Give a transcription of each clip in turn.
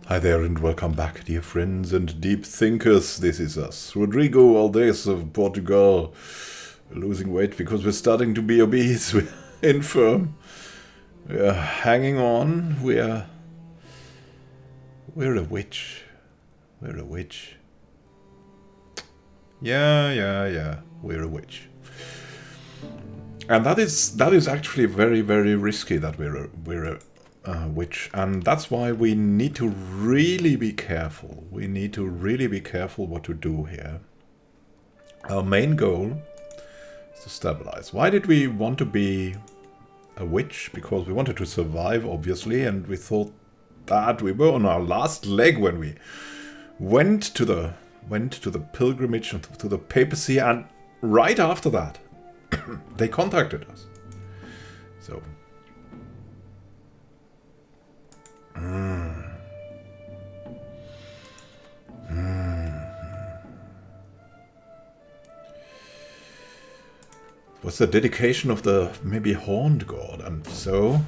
Hi there and welcome back, dear friends and deep thinkers. This is us, Rodrigo Aldes of Portugal. We're losing weight because we're starting to be obese. We're infirm. We're hanging on. We're a witch. We're a witch. Yeah. We're a witch. And that is actually very, very risky that we're a witch, and that's why we need to really be careful. We need to really be careful what to do here. Our main goal is to stabilize. Why did we want to be a witch? Because we wanted to survive, obviously, and we thought that we were on our last leg when we went to the pilgrimage to the papacy, and right after that they contacted us. So was the dedication of the maybe horned god, and so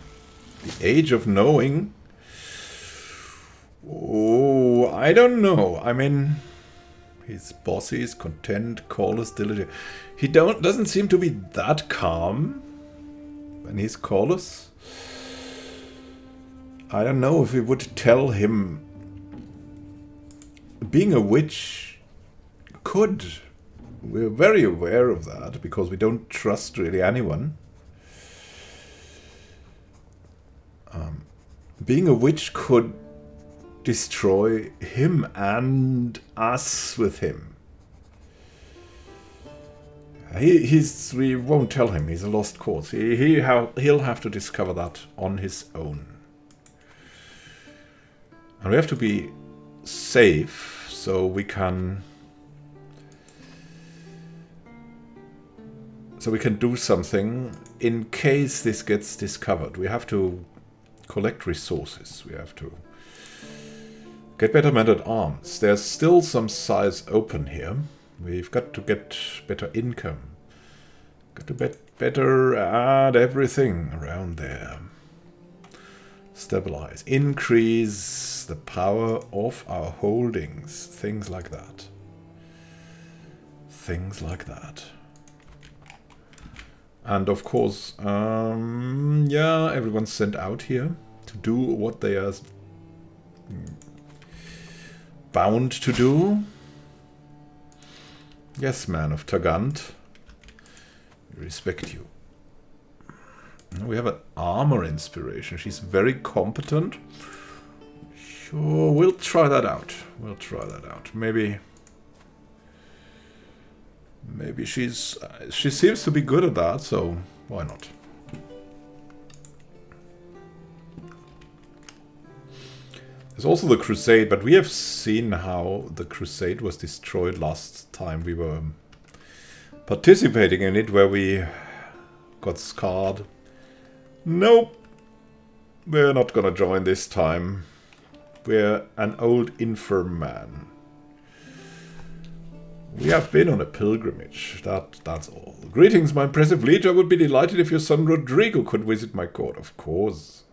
the age of knowing. Oh, I don't know. I mean, he's bossy, he's content, callous, diligent. He doesn't seem to be that calm when he's callous. I don't know if we would tell him being a witch could. We're very aware of that because we don't trust really anyone. Being a witch could destroy him and us with him. We won't tell him. He's a lost cause. He'll have to discover that on his own. And we have to be safe so we can do something in case this gets discovered. We have to collect resources. We have to get better men-at-arms. There's still some size open here. We've got to get better income. Got to get better at everything around there. Stabilize. Increase the power of our holdings. Things like that. Things like that. And of course, everyone's sent out here to do what they are bound to do. Yes, man of Tagant. We respect you. We have an armor inspiration. She's very competent. Sure, we'll try that out. Maybe she seems to be good at that, so why not? There's also the Crusade, but we have seen how the Crusade was destroyed last time we were participating in it, where we got scarred. Nope. We're not gonna join this time. We're an old infirm man. We have been on a pilgrimage. That's all. Greetings, my impressive liege. I would be delighted if your son Rodrigo could visit my court. Of course.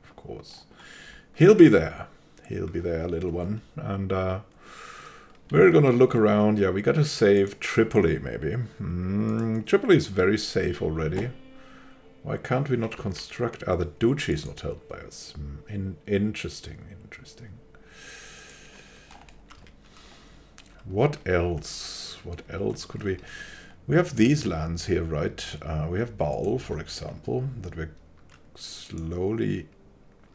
Of course. He'll be there. He'll be there, little one. And we're gonna look around. Yeah, we gotta save Tripoli, maybe. Tripoli is very safe already. Why can't we not construct... the duchy is not held by us. Interesting. What else? What else could we... We have these lands here, right? We have Baal, for example, that we're slowly...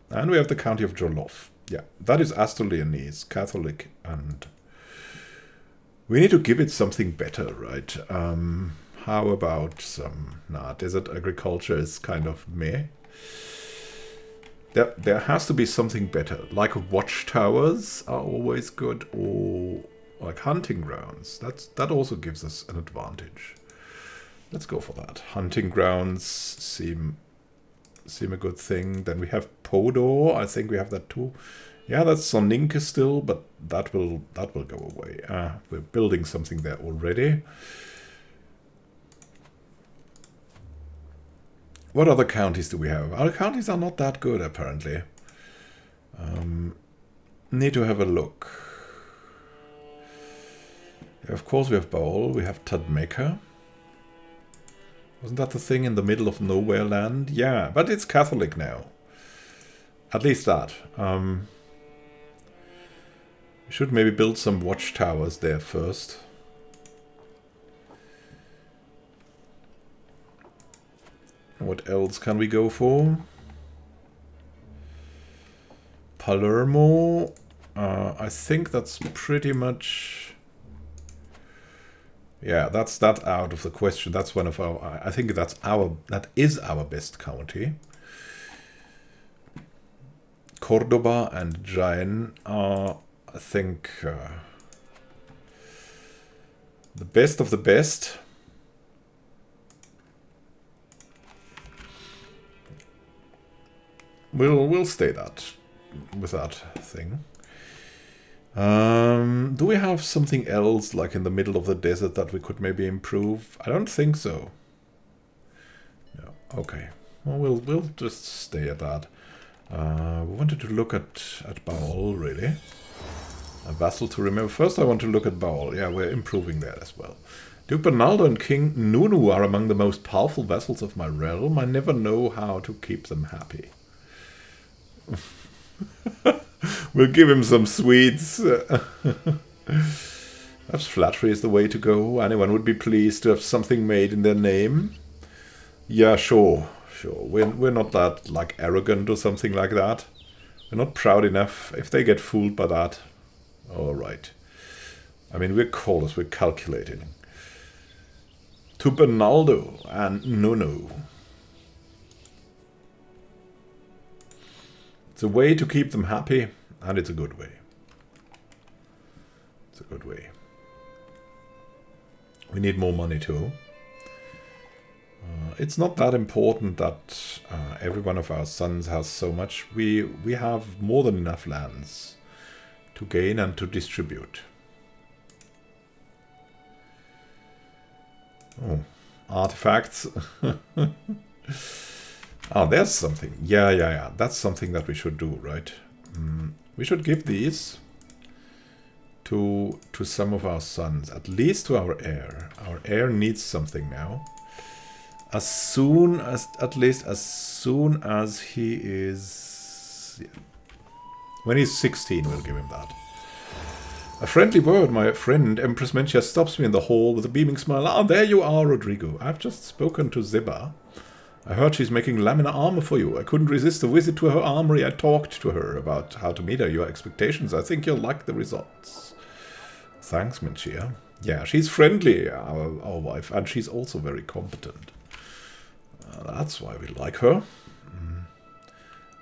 And we have the county of Jolof. Yeah, that is Asturias, Catholic, and... We need to give it something better, right? How about some... desert agriculture is kind of meh. There has to be something better. Like watchtowers are always good, or like hunting grounds. That also gives us an advantage. Let's go for that. Hunting grounds seem a good thing. Then we have Podor. I think we have that too. Yeah, that's Soninke still, but that will go away. We're building something there already. What other counties do we have? Our counties are not that good, apparently. need to have a look. Of course we have Baal, we have Tadmeka. Wasn't that the thing in the middle of nowhere land? Yeah, but it's Catholic now. At least that. We should maybe build some watchtowers there first. What else can we go for? Palermo. I think that's pretty much... Yeah, that's that out of the question. That's one of our... I think that is our best county. Cordoba and Jaén are, I think, the best of the best. We'll stay that with that thing. Do we have something else like in the middle of the desert that we could maybe improve? I don't think so. No. Okay. Well, we'll just stay at that. We wanted to look at Baal, really. A vassal to remember. First I want to look at Baal. Yeah, we're improving that as well. Duke Bernaldo and King Nunu are among the most powerful vassals of my realm. I never know how to keep them happy. We'll give him some sweets. Perhaps flattery is the way to go. Anyone would be pleased to have something made in their name. Yeah, sure. We're not that like arrogant or something like that. We're not proud enough. If they get fooled by that, all right. I mean, we're cautious. We're calculating. To Bernaldo and Nunu. It's a way to keep them happy, and it's a good way. It's a good way. We need more money too. It's not that important that every one of our sons has so much. We have more than enough lands to gain and to distribute. Oh, artifacts. Oh, there's something. Yeah. That's something that we should do, right? We should give these to some of our sons, at least to our heir. Our heir needs something now. At least as soon as he is... Yeah. When he's 16, we'll give him that. A friendly word, my friend. Empress Menchia stops me in the hall with a beaming smile. Ah, there you are, Rodrigo. I've just spoken to Ziba. I heard she's making lamina armor for you. I couldn't resist a visit to her armory. I talked to her about how to meet your expectations. I think you'll like the results. Thanks, Menchia. Yeah, she's friendly, our wife, and she's also very competent. That's why we like her.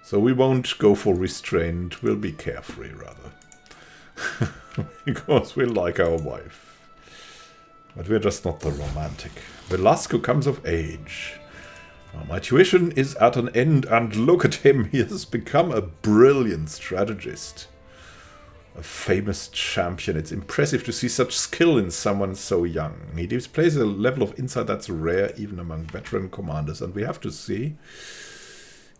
So we won't go for restraint. We'll be carefree, rather. Because we like our wife. But we're just not the romantic. Velasco comes of age. My tuition is at an end, and look at him. He has become a brilliant strategist. A famous champion. It's impressive to see such skill in someone so young. He displays a level of insight that's rare even among veteran commanders. And we have to see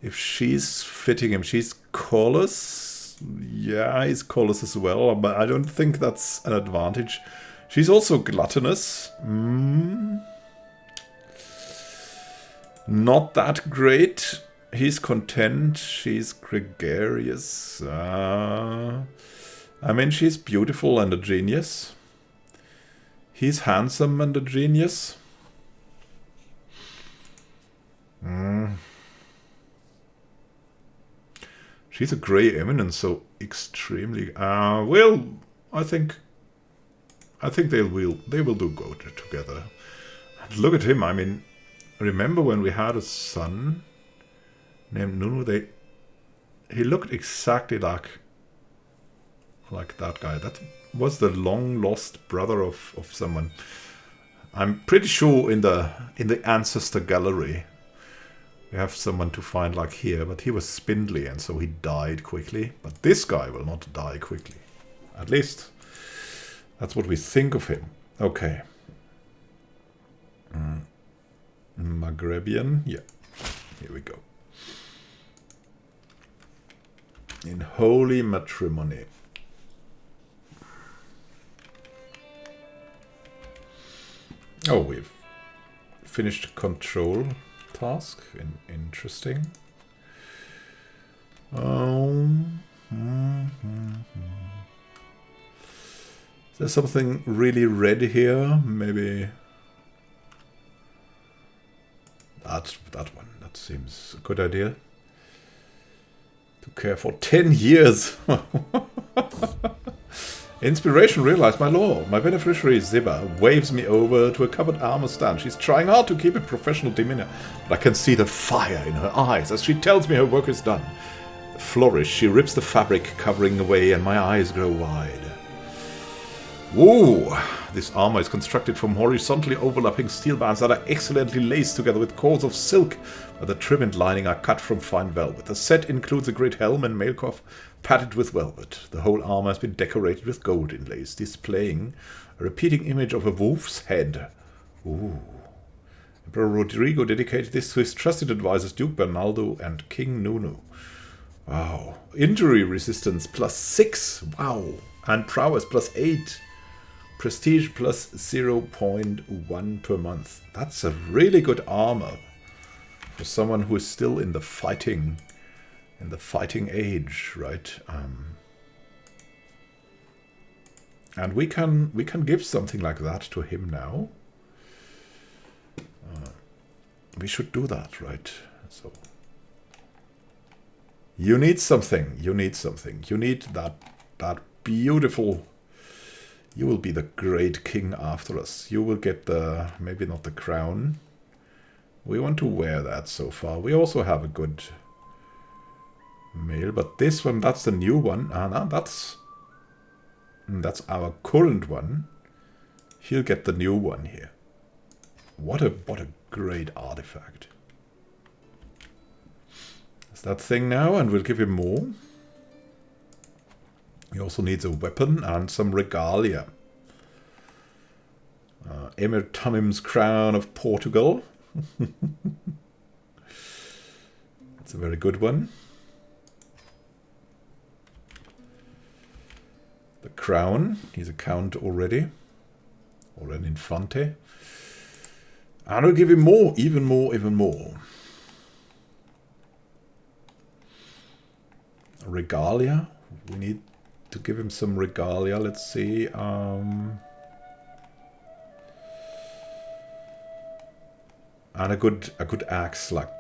if she's fitting him. She's Colus. Yeah, he's Colus as well. But I don't think that's an advantage. She's also gluttonous. Not that great. He's content. She's gregarious. I mean, she's beautiful and a genius. He's handsome and a genius. She's a grey eminence, so extremely... well, I think they will do go together. And look at him. I mean, remember when we had a son named Nunu? He looked exactly like that guy. That was the long lost brother of someone. I'm pretty sure in the ancestor gallery we have someone to find like here, but he was spindly and so he died quickly. But this guy will not die quickly. At least that's what we think of him. Okay. Maghrebian, yeah. Here we go. In holy matrimony. Oh, we've finished control task. Interesting. Is there something really red here? Maybe that one. That seems a good idea. To care for 10 years. Inspiration realized, my lord. My beneficiary Ziba waves me over to a covered armor stand. She's trying hard to keep a professional demeanor, but I can see the fire in her eyes as she tells me her work is done. Flourish, she rips the fabric covering away, and my eyes grow wide. Whoa! This armor is constructed from horizontally overlapping steel bands that are excellently laced together with cords of silk, but the trim and lining are cut from fine velvet. The set includes a great helm and mailcloth padded with velvet. The whole armor has been decorated with gold inlays, displaying a repeating image of a wolf's head. Ooh. Emperor Rodrigo dedicated this to his trusted advisors Duke Bernardo and King Nunu. Wow. Injury resistance +6. Wow. And prowess +8. Prestige +0.1 per month. That's a really good armor for someone who is still in the fighting age, right? And we can give something like that to him now. We should do that, right? So you need something. You need something. You need that beautiful. You will be the great king after us. You will get the, maybe not the crown. We want to wear that so far. We also have a good mail, but this one, that's the new one. No, that's our current one. He'll get the new one here. What a great artifact. That's that thing now, and we'll give him more. He also needs a weapon and some regalia. Emir Tunim's crown of Portugal. That's a very good one. The crown. He's a count already. Or an infante. And we'll give him more. Even more, even more. Regalia. We need to give him some regalia. Let's see. And a good axe. Like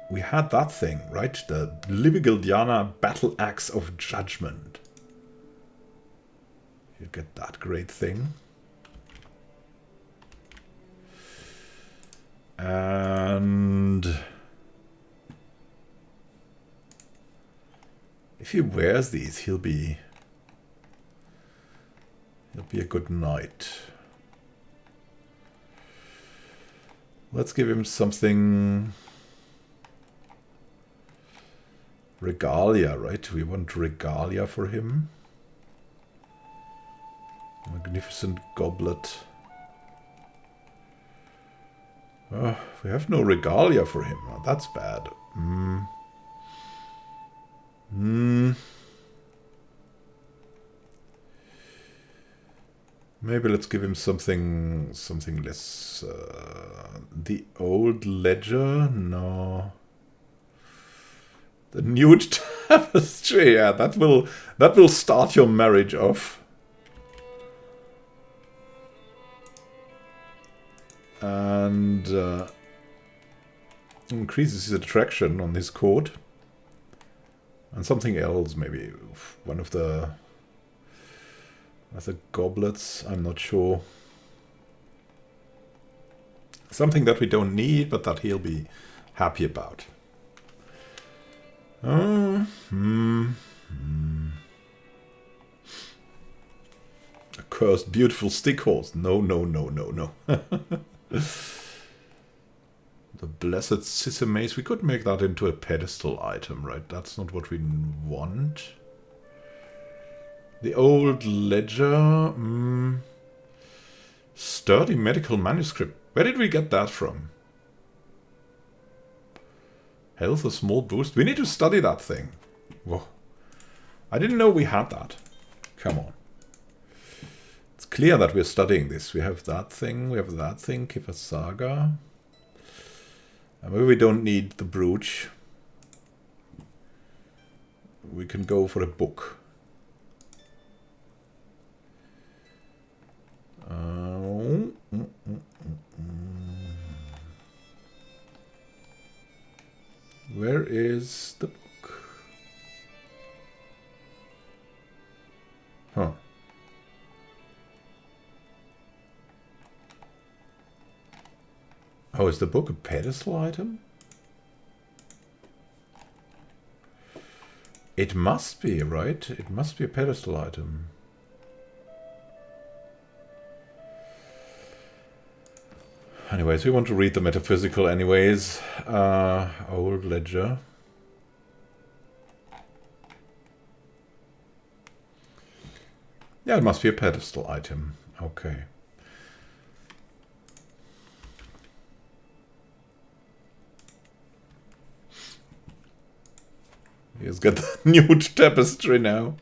we had that thing, right? The Livigildiana Battle Axe of Judgment. You get that great thing. And if he wears these, he'll be a good knight. Let's give him something. Regalia, right? We want regalia for him. Magnificent goblet. Oh, we have no regalia for him. Oh, that's bad. Maybe let's give him something less. The old ledger? No. The nude tapestry. Yeah, that will start your marriage off. And increases his attraction on his court. And something else, maybe one of the goblets, I'm not sure. Something that we don't need, but that he'll be happy about. A cursed beautiful stick horse. No, no, no, no, no. The blessed Sisymace. We could make that into a pedestal item, right? That's not what we want. The old ledger. Sturdy medical manuscript. Where did we get that from? Health, a small boost. We need to study that thing. Whoa. I didn't know we had that. Come on. Let's clear that we're studying this. We have that thing, Kiva Saga. And maybe we don't need the brooch. We can go for a book. Where is the book? Huh. Oh, is the book a pedestal item? It must be, right? It must be a pedestal item. Anyways, we want to read the metaphysical anyways. Old ledger. Yeah, it must be a pedestal item. Okay. He's got the nude tapestry now.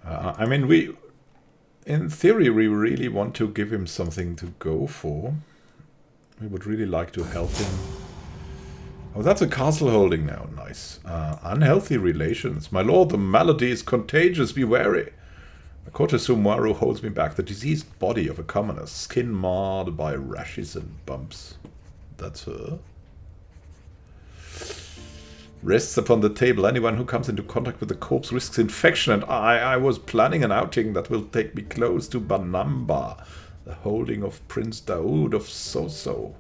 I mean, in theory, we really want to give him something to go for. We would really like to help him. Oh, that's a castle holding now. Nice. Unhealthy relations. My lord, the malady is contagious. Be wary. A Kotesumaru holds me back. The diseased body of a commoner. Skin marred by rashes and bumps. That's her. Rests upon the table. Anyone who comes into contact with the corpse risks infection, and I was planning an outing that will take me close to Banamba, the holding of Prince Daoud of Soso.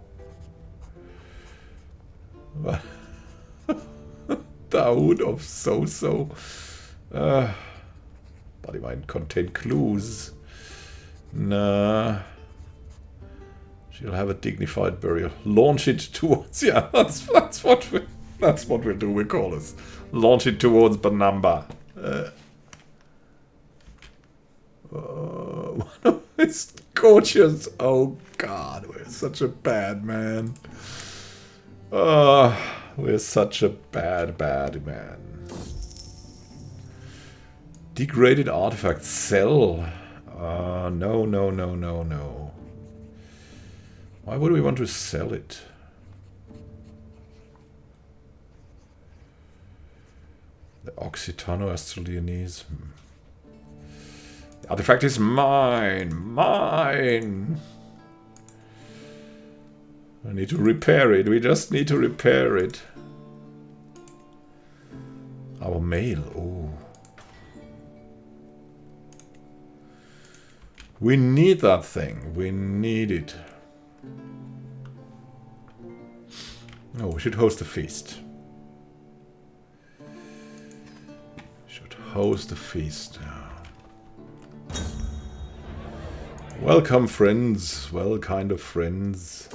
Daoud of Soso. Body might contain clues. Nah. She'll have a dignified burial. Launch it towards... Yeah, that's what we... That's what we'll do, we call this. Launch it towards Banamba. It's gorgeous. Oh god, we're such a bad man. We're such a bad man. Degraded artifact, sell. No. Why would we want to sell it? The Occitano-Australianese. The artifact is mine! Mine! I need to repair it. We just need to repair it. Our mail. Oh. We need that thing. We need it. Oh, we should host a feast. Host a feast. Welcome, friends. Well, kind of friends.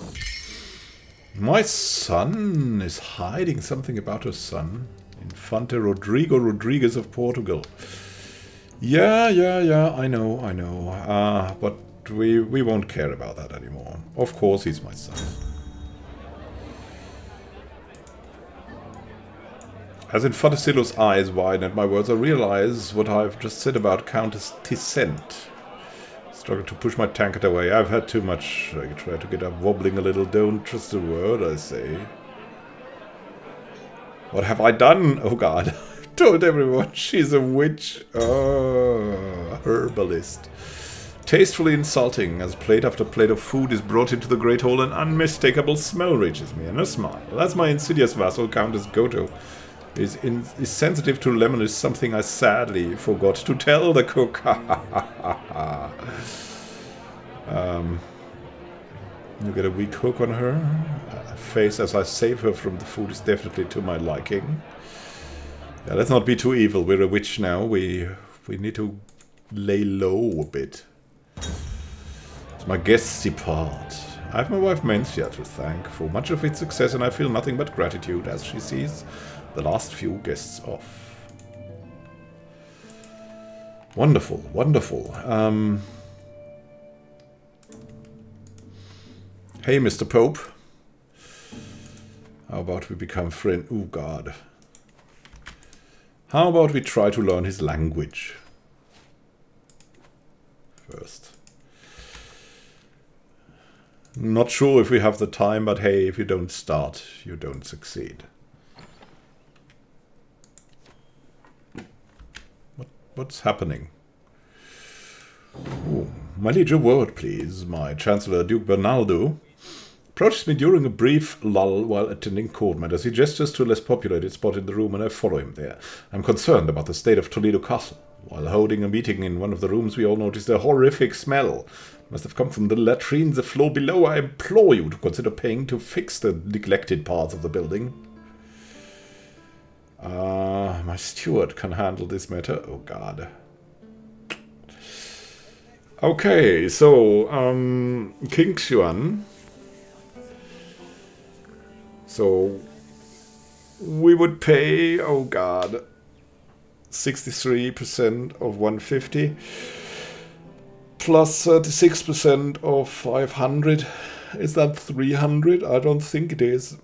My son is hiding something about her son. Infante Rodrigo Rodriguez of Portugal. Yeah, I know. But we won't care about that anymore. Of course he's my son. As Infanticilo's eyes widen at my words, I realize what I've just said about Countess Tissent. Struggle to push my tankard away. I've had too much. I try to get up wobbling a little. Don't trust a word I say. What have I done? Oh god. I've told everyone she's a witch. Oh, herbalist. Tastefully insulting, as plate after plate of food is brought into the great hall, an unmistakable smell reaches me, and a smile. That's my insidious vassal, Countess Goto. Is sensitive to lemon is something I sadly forgot to tell the cook. You get a weak hook on her. Face as I save her from the food is definitely to my liking. Yeah, let's not be too evil. We're a witch now. We need to lay low a bit. As my guests depart, I have my wife Mencia to thank for much of its success, and I feel nothing but gratitude as she sees the last few guests off. Wonderful, wonderful. Hey, Mr. Pope. How about we become friends? Oh, God. How about we try to learn his language? first. Not sure if we have the time, but hey, if you don't start, you don't succeed. What's happening? Ooh. My liege, a word, please. My Chancellor, Duke Bernardo, approaches me during a brief lull while attending court matters. He gestures to a less populated spot in the room, and I follow him there. I'm concerned about the state of Toledo Castle. While holding a meeting in one of the rooms, we all noticed a horrific smell. It must have come from the latrines, the floor below. I implore you to consider paying to fix the neglected parts of the building. My steward can handle this matter. Oh, God. Okay, so, King Xuan. So, we would pay, oh, God, 63% of 150 plus 36% of 500. Is that 300? I don't think it is.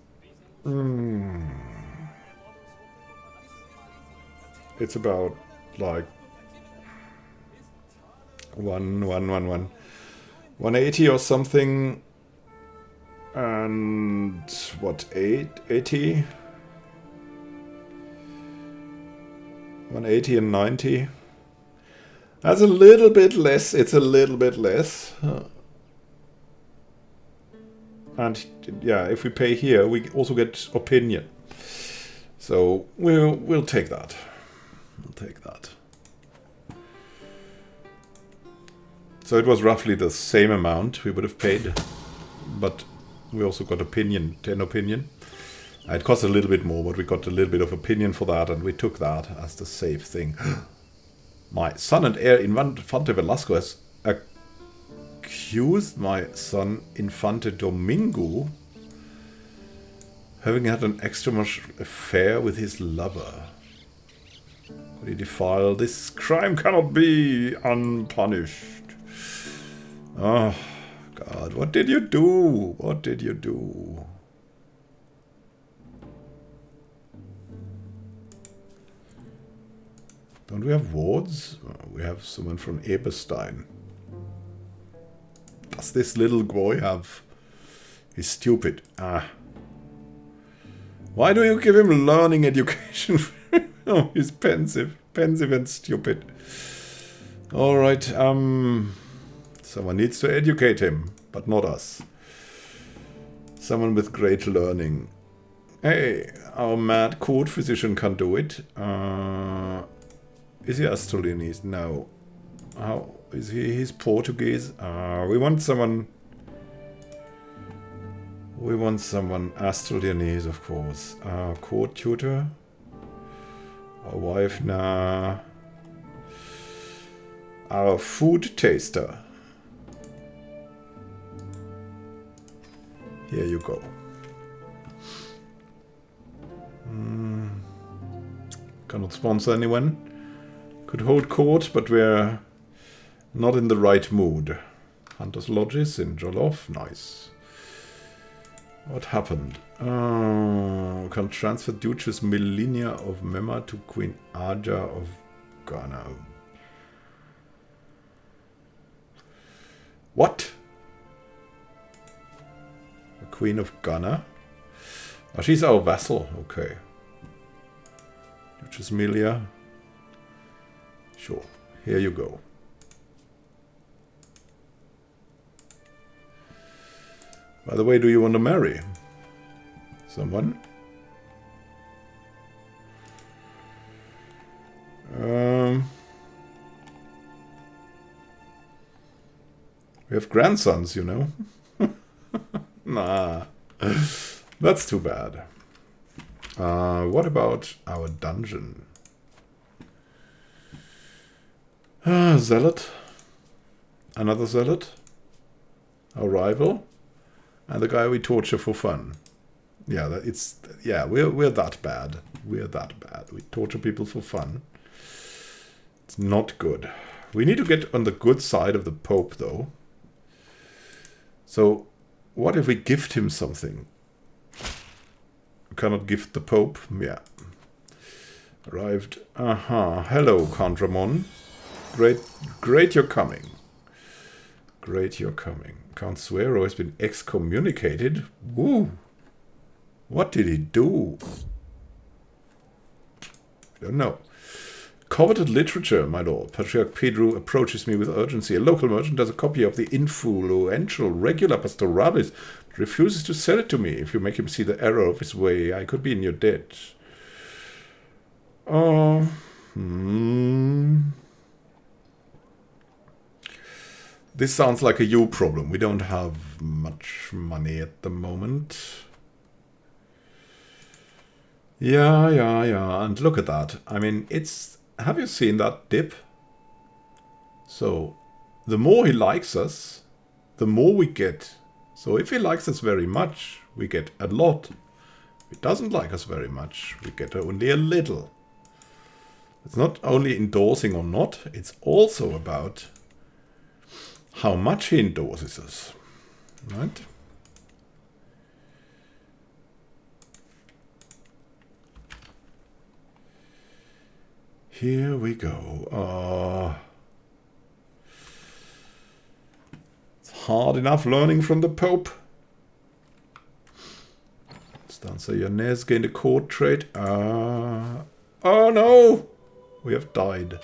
It's about like 180 or something, and what, 80? 180 and 90. That's a little bit less. It's a little bit less. And yeah, if we pay here, we also get opinion. So we'll take that. We'll take that. So it was roughly the same amount we would have paid, but we also got opinion, 10 opinion. It cost a little bit more, but we got a little bit of opinion for that, and we took that as the safe thing. My son and heir Infante Velasco has accused my son Infante Domingo having had an extramarital affair with his lover. Could he defile? This crime cannot be unpunished. Oh, God, what did you do? What did you do? Don't we have wards? Oh, we have someone from Eberstein. Does this little boy have... He's stupid. Ah. Why do you give him learning education? Oh, he's pensive. Pensive and stupid. Alright, someone needs to educate him, but not us. Someone with great learning. Hey, our mad court physician can do it. Is he Asturias? No. How is he? He's Portuguese. We want someone. We want someone Asturias, of course. Court tutor. Our wife, nah. Our food taster. Here you go. Cannot sponsor anyone. Could hold court, but we're not in the right mood. Hunter's Lodges in Jollof. Nice. What happened? Can transfer Duchess Melania of Mema to Queen Aja of Ghana. What? The Queen of Ghana? Oh, she's our vassal. Okay. Duchess Melia. Sure. Here you go. By the way, do you want to marry someone? We have grandsons, you know. Nah. That's too bad. What about our dungeon? Zealot. Another zealot. Our rival. And the guy we torture for fun. Yeah, we're that bad. We're that bad. We torture people for fun. It's not good. We need to get on the good side of the Pope, though. So, what if we gift him something? We cannot gift the Pope? Yeah. Arrived. Hello, Count Ramon. Great you're coming. Great, you're coming. Count Suero has been excommunicated. Woo! What did he do? Don't know. Coveted literature, my lord. Patriarch Pedro approaches me with urgency. A local merchant has a copy of the influential Regula Pastoralis, but refuses to sell it to me. If you make him see the error of his way, I could be in your debt. This sounds like a you problem. We don't have much money at the moment. Yeah. And look at that. I mean, it's... Have you seen that dip? So, the more he likes us, the more we get. So if he likes us very much, we get a lot. If he doesn't like us very much, we get only a little. It's not only endorsing or not, it's also about how much he endorses us, right? Here we go. It's hard enough learning from the Pope. Stanza Yanez gained a court trade. Oh no! We have died.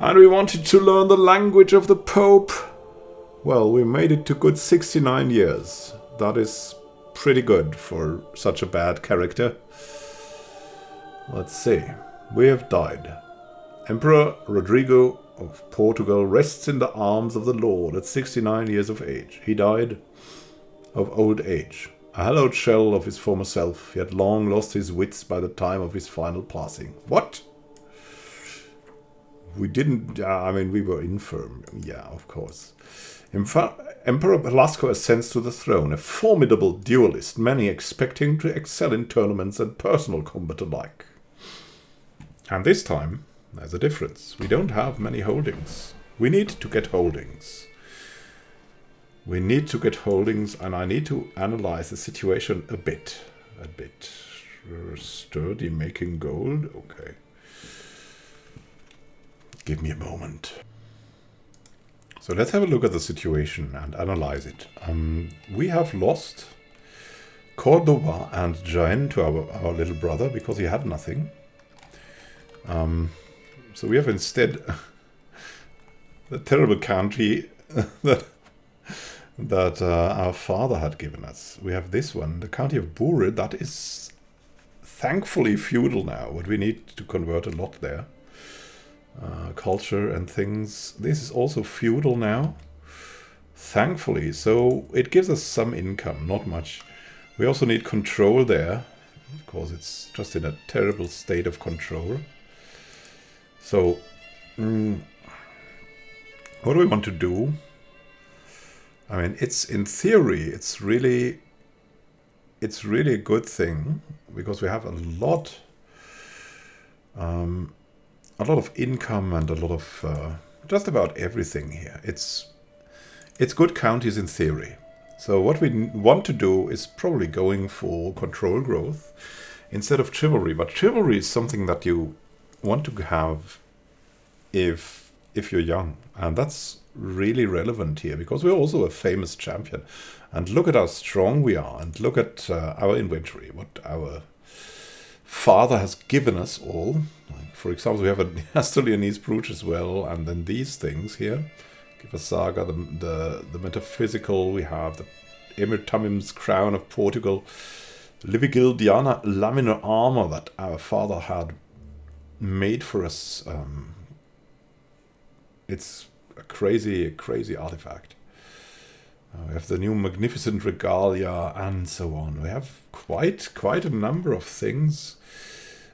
And we wanted to learn the language of the Pope. Well, we made it to good 69 years. That is pretty good for such a bad character. Let's see. We have died. Emperor Rodrigo of Portugal rests in the arms of the Lord at 69 years of age. He died of old age. A hallowed shell of his former self. He had long lost his wits by the time of his final passing. What? We didn't... I mean, we were infirm. Yeah, of course. Emperor Velasco ascends to the throne, a formidable duelist, many expecting to excel in tournaments and personal combat alike. And this time, there's a difference. We don't have many holdings. We need to get holdings. We need to get holdings, and I need to analyze the situation a bit. Sturdy making gold? Okay. Give me a moment. So let's have a look at the situation and analyze it. We have lost Cordoba and Jaén to our little brother because he had nothing. So we have instead the terrible country that our father had given us. We have this one, the county of Bure, that is thankfully feudal now, but we need to convert a lot there. Culture and things. This is also feudal now, thankfully, so it gives us some income, not much. We also need control there, because it's just in a terrible state of control. So, what do we want to do? I mean, it's in theory, it's really a good thing, because we have a lot of income and a lot of just about everything here. It's good counties in theory. So what we want to do is probably going for control growth instead of chivalry. But chivalry is something that you want to have if you're young, and that's really relevant here because we're also a famous champion. And look at how strong we are, and look at our inventory, what our father has given us all. Like, for example, we have an Asturias brooch as well, and then these things here. Give us Saga, the metaphysical, we have the Emir Tamim's crown of Portugal, Livigildiana laminar armor that our father had made for us. It's a crazy artifact. We have the new magnificent regalia and so on. We have quite a number of things.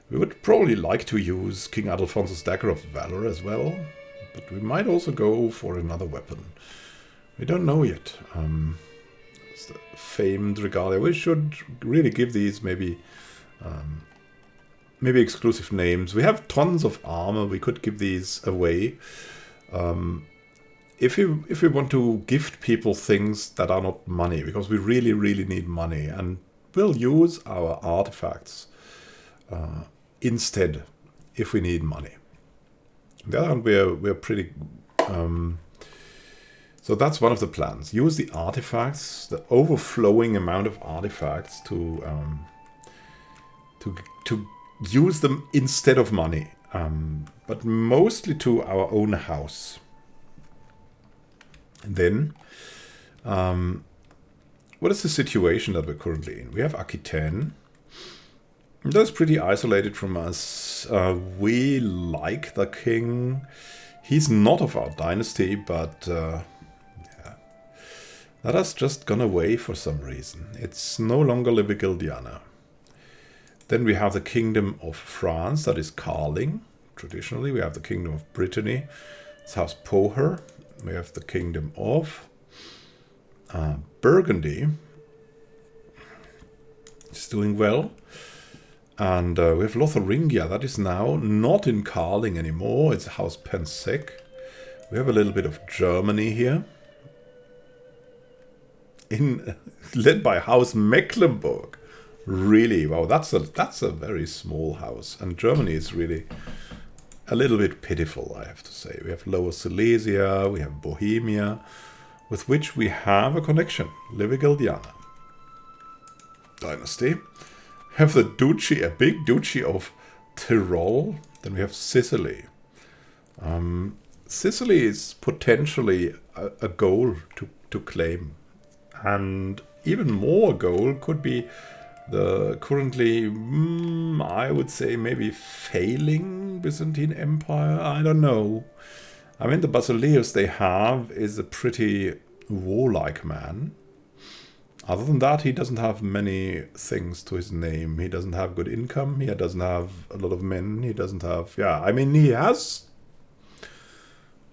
We would probably like to use King Adelfonso's Dagger of Valor as well, but we might also go for another weapon. We don't know yet. It's the famed regalia. We should really give these maybe exclusive names. We have tons of armor. We could give these away. If we want to gift people things that are not money, because we really need money, and we'll use our artifacts instead if we need money. On the other hand, we're pretty So that's one of the plans. Use the artifacts, the overflowing amount of artifacts to use them instead of money, but mostly to our own house. And then, what is the situation that we're currently in? We have Aquitaine. That's pretty isolated from us. We like the king. He's not of our dynasty, but yeah, that has just gone away for some reason. It's no longer Livigeldiana. Then we have the Kingdom of France, that is Carling. Traditionally, we have the Kingdom of Brittany. It's House Poher. We have the Kingdom of Burgundy. It's doing well. And we have Lotharingia. That is now not in Carling anymore. It's House Pensec. We have a little bit of Germany here. Led by House Mecklenburg. Really, wow, that's a very small house. And Germany is really a little bit pitiful, I have to say. We have Lower Silesia, we have Bohemia, with which we have a connection. Livigeldiana dynasty. Have the duchy, a big duchy of Tyrol. Then we have Sicily. Sicily is potentially a goal to claim. And even more goal could be the currently, I would say, maybe failing Byzantine Empire. I don't know. I mean, the Basileus they have is a pretty warlike man. Other than that, he doesn't have many things to his name. He doesn't have good income. He doesn't have a lot of men. He doesn't have... Yeah, I mean, he has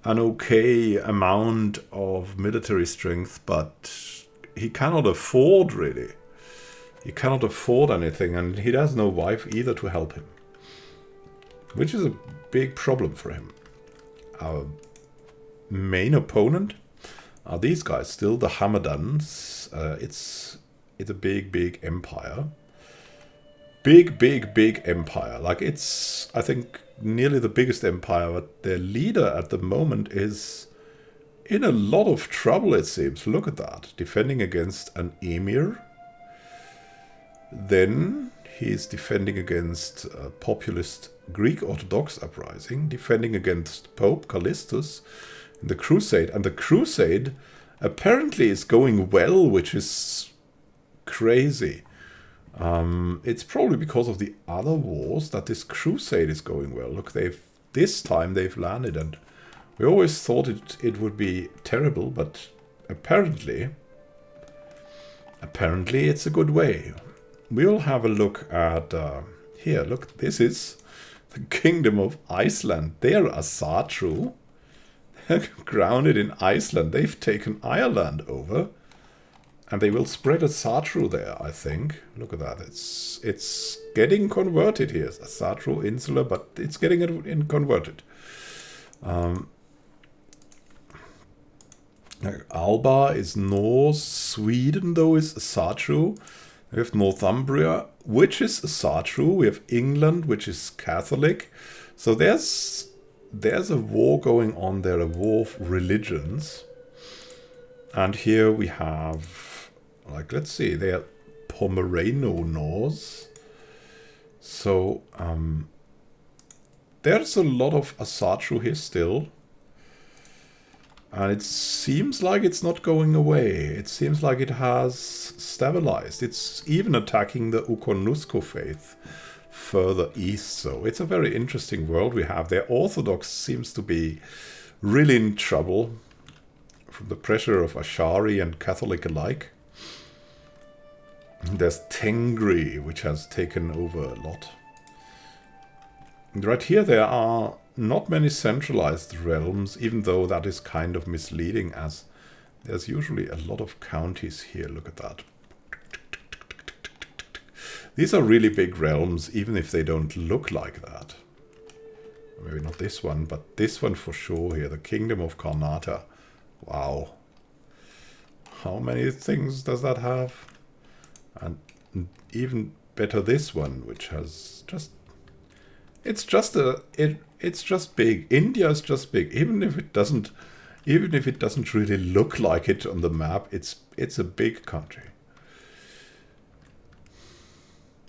an okay amount of military strength, but he cannot afford, really. He cannot afford anything, and he has no wife either to help him. Which is a big problem for him. Our main opponent are these guys still, the Hamadans. It's a big empire. Big empire. Like, it's, I think, nearly the biggest empire, but their leader at the moment is in a lot of trouble, it seems. Look at that. Defending against an emir. Then he's defending against a populist Greek Orthodox uprising, defending against Pope Callistus in the Crusade. And the Crusade apparently is going well, which is crazy. It's probably because of the other wars that this Crusade is going well. Look, this time they've landed, and we always thought it would be terrible, but apparently it's a good way. We'll have a look at, here, look, this is the Kingdom of Iceland. They're a Satru. They're grounded in Iceland. They've taken Ireland over. And they will spread a Satru there, I think. Look at that. It's getting converted here. A Satru Insular, but it's getting it converted. Alba is North. Sweden, though, is Satru. We have Northumbria, which is Satru. We have England, which is Catholic. So there's a war going on there, a war of religions. And here we have, like, let's see, they are Pomerano Norse. So there's a lot of Asatru here still. And it seems like it's not going away. It seems like it has stabilized. It's even attacking the Ukonusco faith further east. So it's a very interesting world we have there. Orthodox seems to be really in trouble from the pressure of Ashari and Catholic alike. There's Tengri, which has taken over a lot. And right here there are not many centralized realms, even though that is kind of misleading, as there's usually a lot of counties here. Look at that. These are really big realms, even if they don't look like that. Maybe not this one, but this one for sure here. The Kingdom of Karnata. Wow. How many things does that have? And it's it's just big. India is just big, even if it doesn't really look like it on the map. It's a big country.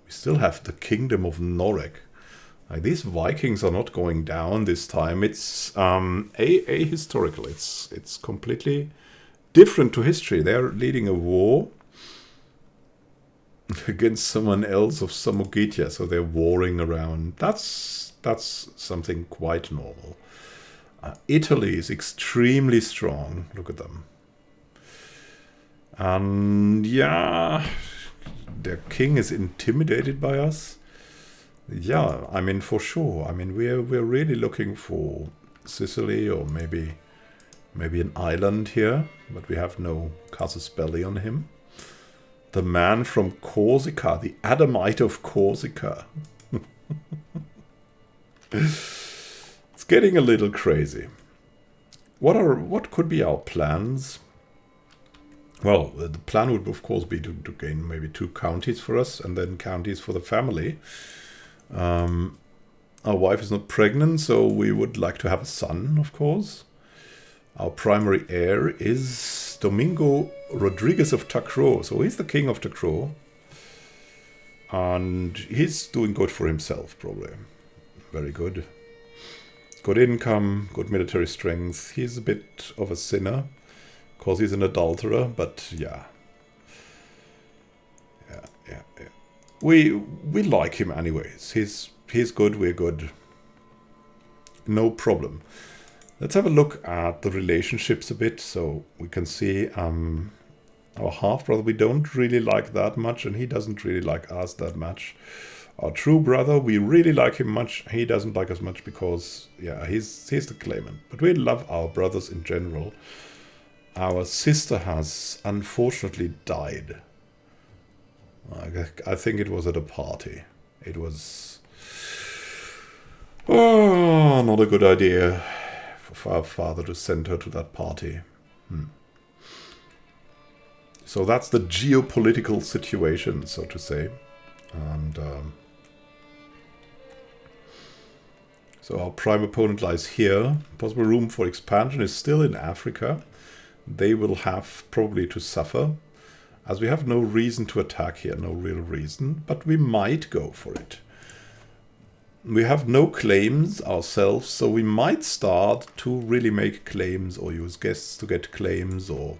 We still have the Kingdom of Norek. Like, these Vikings are not going down this time. It's ahistorical. It's completely different to history. They're leading a war against someone else of Samogitya, so they're warring around. That's something quite normal. Italy is extremely strong. Look at them. And yeah, their king is intimidated by us. Yeah, I mean, for sure. I mean, we're really looking for Sicily, or maybe an island here, but we have no casus belli on him. The man from Corsica, the Adamite of Corsica. It's getting a little crazy. What could be our plans? Well, the plan would of course be to gain maybe 2 counties for us, and then counties for the family. Our wife is not pregnant, so we would like to have a son, of course. Our primary heir is Domingo Rodriguez of Tacro. So he's the king of Tacro. And he's doing good for himself, probably. Very good. Good income, good military strength. He's a bit of a sinner, because he's an adulterer, but yeah. Yeah. We like him anyways. He's good, we're good. No problem. Let's have a look at the relationships a bit, so we can see our half-brother we don't really like that much, and he doesn't really like us that much. Our true brother, we really like him much. He doesn't like us much because, yeah, he's the claimant. But we love our brothers in general. Our sister has unfortunately died. I think it was at a party. It was... Oh, not a good idea for our father to send her to that party. So that's the geopolitical situation, so to say. And so our prime opponent lies here. Possible room for expansion is still in Africa. They will have probably to suffer, as we have no reason to attack here, no real reason, but we might go for it. We have no claims ourselves, so we might start to really make claims, or use guests to get claims, or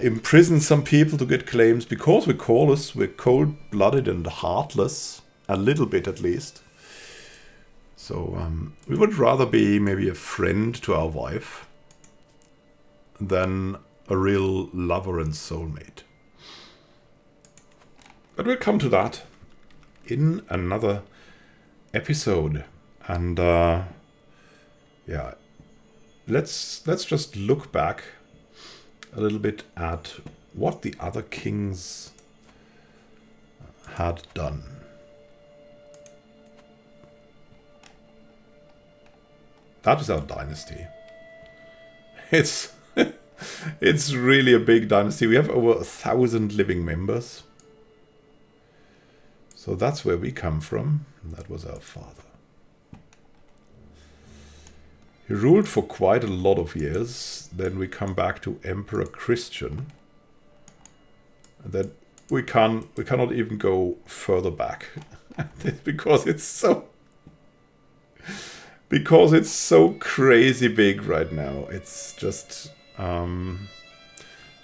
imprison some people to get claims, because we're cold-blooded and heartless, a little bit at least. So we would rather be maybe a friend to our wife than a real lover and soulmate. But we'll come to that in another episode. And yeah, let's just look back a little bit at what the other kings had done. That is our dynasty. It's it's really a big dynasty. We have over 1,000 living members. So that's where we come from. That was our father. He ruled for quite a lot of years. Then we come back to Emperor Christian. And then we cannot even go further back. because it's so crazy big right now. It's just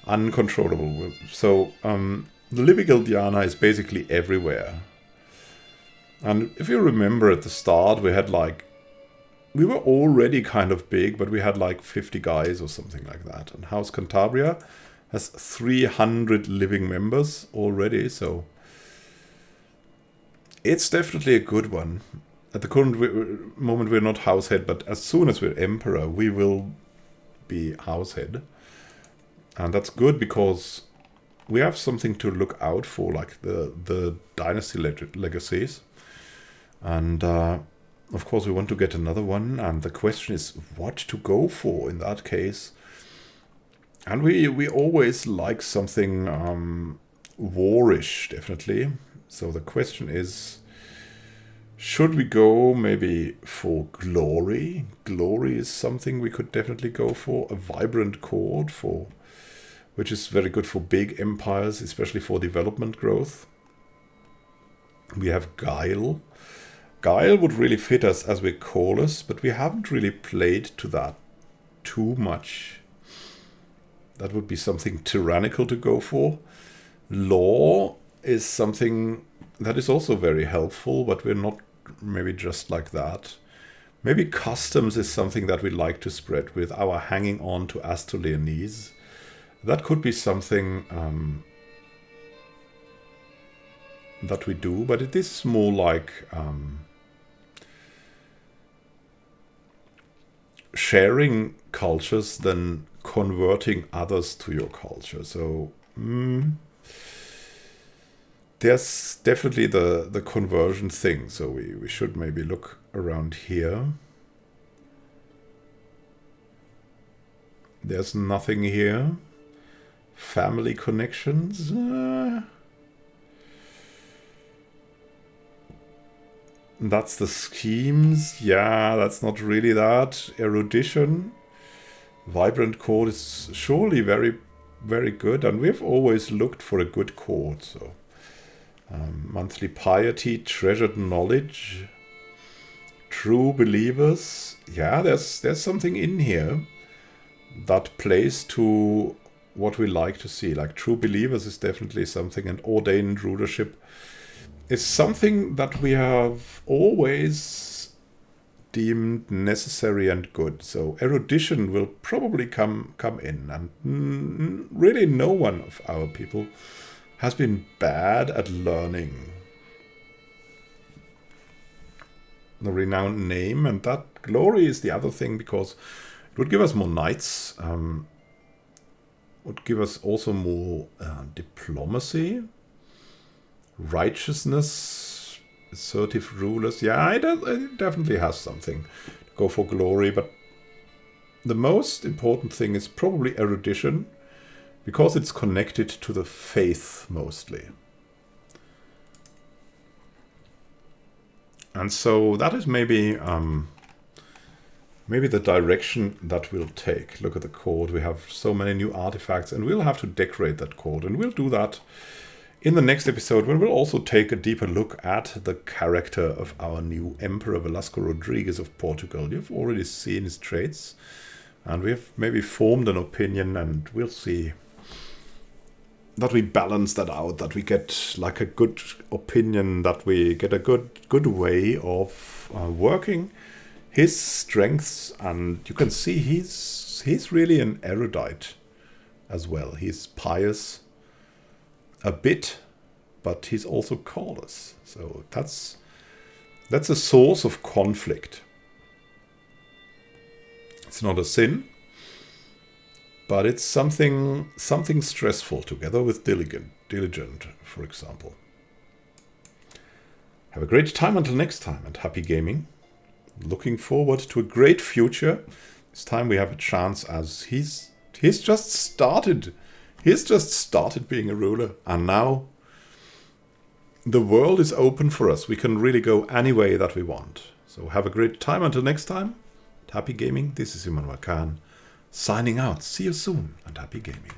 uncontrollable. So the Libigaldiana is basically everywhere. And if you remember at the start, we were already kind of big, but we had like 50 guys or something like that. And House Cantabria has 300 living members already, so it's definitely a good one. At the current moment, we're not househead, but as soon as we're emperor, we will be househead. And that's good because we have something to look out for, like the dynasty legacies. And of course, we want to get another one. And the question is what to go for in that case. And we always like something warish, definitely. So the question is, Should we go maybe for glory? Glory is something we could definitely go for. A vibrant court, which is very good for big empires, especially for development growth. We have guile. Guile would really fit us as we call us, but we haven't really played to that too much. That would be something tyrannical to go for. Law is something that is also very helpful, but we're not maybe just like that. Maybe customs is something that we like to spread with our hanging on to Asturias. That could be something that we do, but it is more like sharing cultures than converting others to your culture. So there's definitely the conversion thing. So we should maybe look around here. There's nothing here. Family connections. That's the schemes. Yeah, that's not really that. Erudition. Vibrant court is surely very, very good. And we've always looked for a good court. So monthly piety, treasured knowledge, true believers. Yeah, there's something in here that plays to what we like to see. Like true believers is definitely something, and ordained rulership is something that we have always deemed necessary and good. So erudition will probably come in, and really no one of our people has been bad at learning. The renowned name, and that glory is the other thing, because it would give us more knights, would give us also more diplomacy, righteousness, assertive rulers. Yeah, it definitely has something to go for glory, but the most important thing is probably erudition, because it's connected to the faith mostly. And so that is maybe the direction that we'll take. Look at the court. We have so many new artifacts, and we'll have to decorate that court. And we'll do that in the next episode, when we'll also take a deeper look at the character of our new Emperor, Velasco Rodriguez of Portugal. You've already seen his traits, and we've maybe formed an opinion, and we'll see that we balance that out, that we get like a good opinion, that we get a good way of working his strengths. And you can see he's really an erudite as well. He's pious a bit, but he's also callous. So that's a source of conflict. It's not a sin, but it's something stressful, together with diligent, for example. Have a great time until next time, and happy gaming. Looking forward to a great future. This time we have a chance, as he's just started. He's just started being a ruler, and now the world is open for us. We can really go any way that we want. So have a great time until next time. Happy gaming. This is Immanuel Khan, signing out. See you soon, and happy gaming.